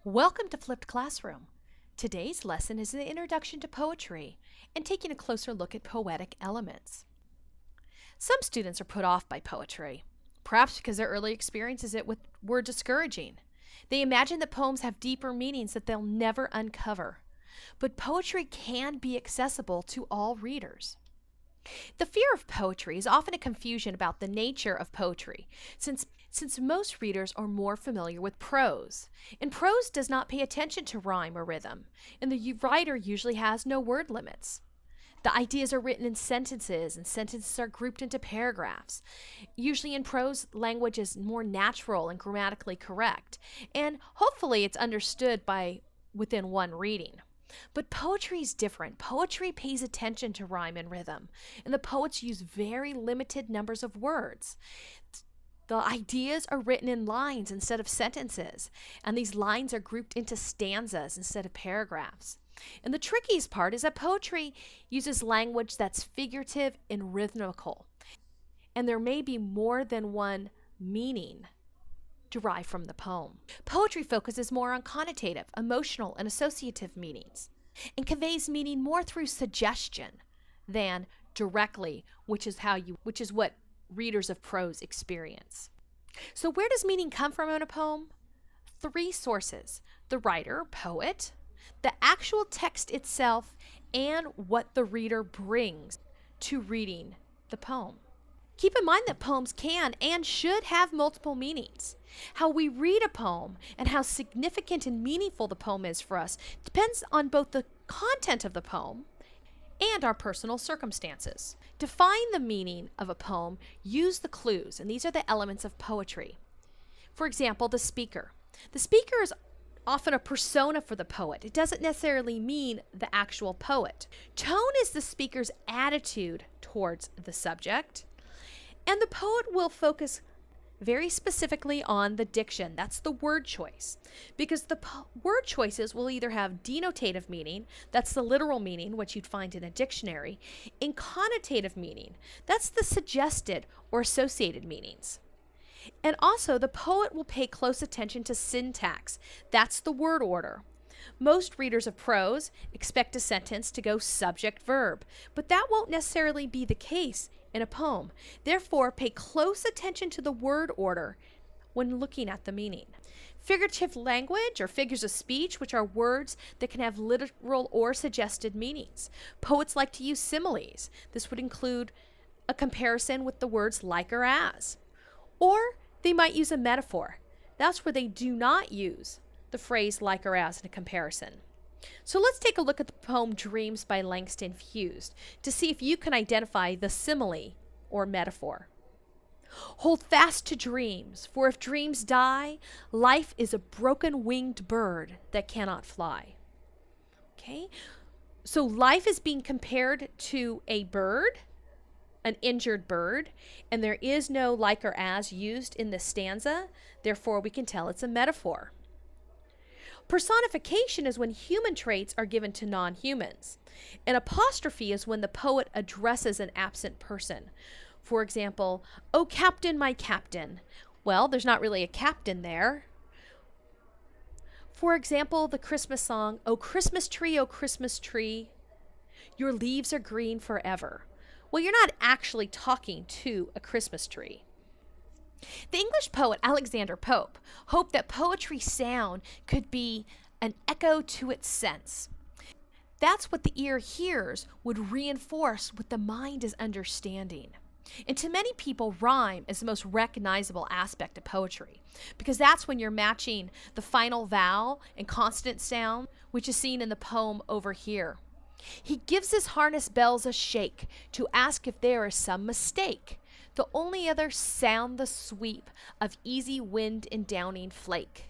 Welcome to Flipped Classroom. Today's lesson is an introduction to poetry and taking a closer look at poetic elements. Some students are put off by poetry, perhaps because their early experiences were discouraging. They imagine that poems have deeper meanings that they'll never uncover. But poetry can be accessible to all readers. The fear of poetry is often a confusion about the nature of poetry, since most readers are more familiar with prose. And prose does not pay attention to rhyme or rhythm, and the writer usually has no word limits. The ideas are written in sentences, and sentences are grouped into paragraphs. Usually in prose, language is more natural and grammatically correct, and hopefully it's understood by within one reading. But poetry is different. Poetry pays attention to rhyme and rhythm, and the poets use very limited numbers of words. The ideas are written in lines instead of sentences, and these lines are grouped into stanzas instead of paragraphs. And the trickiest part is that poetry uses language that's figurative and rhythmical, and there may be more than one meaning derived from the poem. Poetry focuses more on connotative, emotional, and associative meanings, and conveys meaning more through suggestion than directly, which is what readers of prose experience. So where does meaning come from in a poem? Three sources: the writer, poet, the actual text itself, and what the reader brings to reading the poem. Keep in mind that poems can and should have multiple meanings. How we read a poem and how significant and meaningful the poem is for us depends on both the content of the poem and our personal circumstances. To find the meaning of a poem, use the clues, and these are the elements of poetry. For example, the speaker. The speaker is often a persona for the poet. It doesn't necessarily mean the actual poet. Tone is the speaker's attitude towards the subject. And the poet will focus very specifically on the diction. That's the word choice. Because the word choices will either have denotative meaning, that's the literal meaning, which you'd find in a dictionary, and connotative meaning, that's the suggested or associated meanings. And also, the poet will pay close attention to syntax. That's the word order. Most readers of prose expect a sentence to go subject-verb, but that won't necessarily be the case in a poem. Therefore, pay close attention to the word order when looking at the meaning. Figurative language, or figures of speech, which are words that can have literal or suggested meanings. Poets like to use similes. This would include a comparison with the words like or as. Or they might use a metaphor. That's where they do not use the phrase like or as in a comparison. So let's take a look at the poem Dreams by Langston Hughes to see if you can identify the simile or metaphor. Hold fast to dreams, for if dreams die, life is a broken-winged bird that cannot fly. Okay, so life is being compared to a bird, an injured bird, and there is no like or as used in the stanza. Therefore, we can tell it's a metaphor. Personification is when human traits are given to non-humans. An apostrophe is when the poet addresses an absent person. For example, "Oh, captain, my captain." Well, there's not really a captain there. For example, the Christmas song, "Oh, Christmas tree, your leaves are green forever." Well, you're not actually talking to a Christmas tree. The English poet Alexander Pope hoped that poetry's sound could be an echo to its sense. That's what the ear hears would reinforce what the mind is understanding. And to many people, rhyme is the most recognizable aspect of poetry, because that's when you're matching the final vowel and consonant sound, which is seen in the poem over here. He gives his harness bells a shake to ask if there is some mistake. The only other sound the sweep of easy wind and downing flake.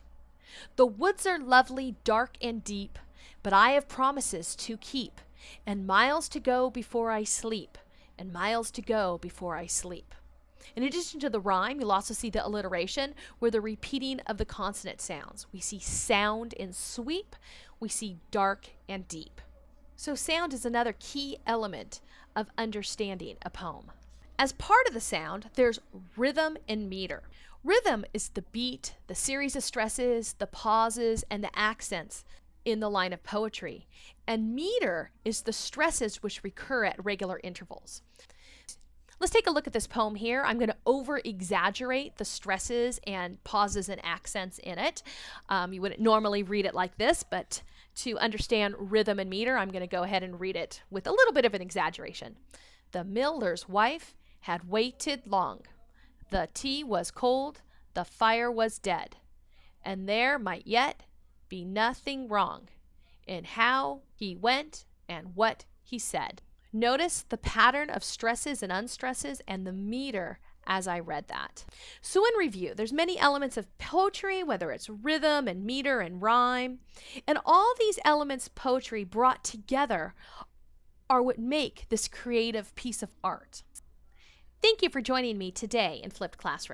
The woods are lovely, dark and deep, but I have promises to keep, and miles to go before I sleep, and miles to go before I sleep. In addition to the rhyme, you'll also see the alliteration, where the repeating of the consonant sounds. We see sound and sweep, we see dark and deep. So sound is another key element of understanding a poem. As part of the sound, there's rhythm and meter. Rhythm is the beat, the series of stresses, the pauses, and the accents in the line of poetry. And meter is the stresses which recur at regular intervals. Let's take a look at this poem here. I'm going to over-exaggerate the stresses and pauses and accents in it. You wouldn't normally read it like this, but to understand rhythm and meter, I'm going to go ahead and read it with a little bit of an exaggeration. The miller's wife had waited long. The tea was cold, the fire was dead, and there might yet be nothing wrong in how he went and what he said. Notice the pattern of stresses and unstresses and the meter as I read that. So in review, there's many elements of poetry, whether it's rhythm and meter and rhyme, and all these elements of poetry brought together are what make this creative piece of art. Thank you for joining me today in Flipped Classroom.